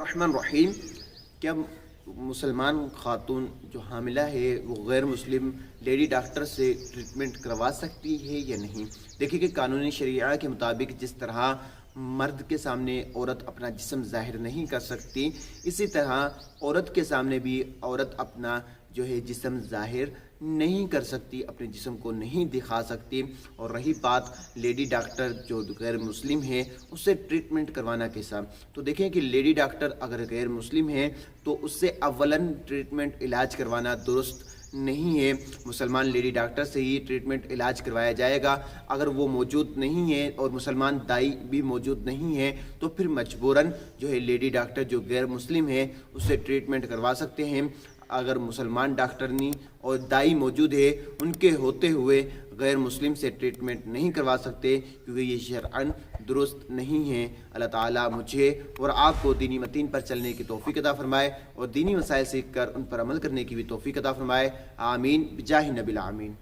बिस्मिल्लाहिर्रहमानिर्रहीम। क्या मुसलमान खातून जो हामिला है वो गैर मुस्लिम लेडी डॉक्टर से ट्रीटमेंट करवा सकती है या नहीं? देखिए कि कानूनी शरीया के मुताबिक जिस तरह मर्द के सामने औरत अपना जिस्म ज़ाहिर नहीं कर सकती, इसी तरह औरत के सामने भी औरत अपना जो है जिस्म ज़ाहिर नहीं कर सकती, अपने जिस्म को नहीं दिखा सकती। और रही बात लेडी डॉक्टर जो गैर मुस्लिम है उससे ट्रीटमेंट करवाना कैसा, तो देखें कि लेडी डॉक्टर अगर गैर मुस्लिम है तो उससे अव्वलन ट्रीटमेंट इलाज करवाना दुरुस्त नहीं है। मुसलमान लेडी डॉक्टर से ही ट्रीटमेंट इलाज करवाया जाएगा। अगर वो मौजूद नहीं है और मुसलमान दाई भी मौजूद नहीं है तो फिर मजबूरन जो है लेडी डॉक्टर जो गैर मुस्लिम है उससे ट्रीटमेंट करवा सकते हैं। अगर मुसलमान डॉक्टरनी और दाई मौजूद है, उनके होते हुए गैर मुस्लिम से ट्रीटमेंट नहीं करवा सकते, क्योंकि ये शरअन दुरुस्त नहीं है। अल्लाह ताला मुझे और आपको दीनी मतीन पर चलने की तौफीक अता फरमाए और दीनी मसाइल सीख कर उन पर अमल करने की भी तौफीक अता फरमाए। आमीन बिजाहि नबिल आमीन।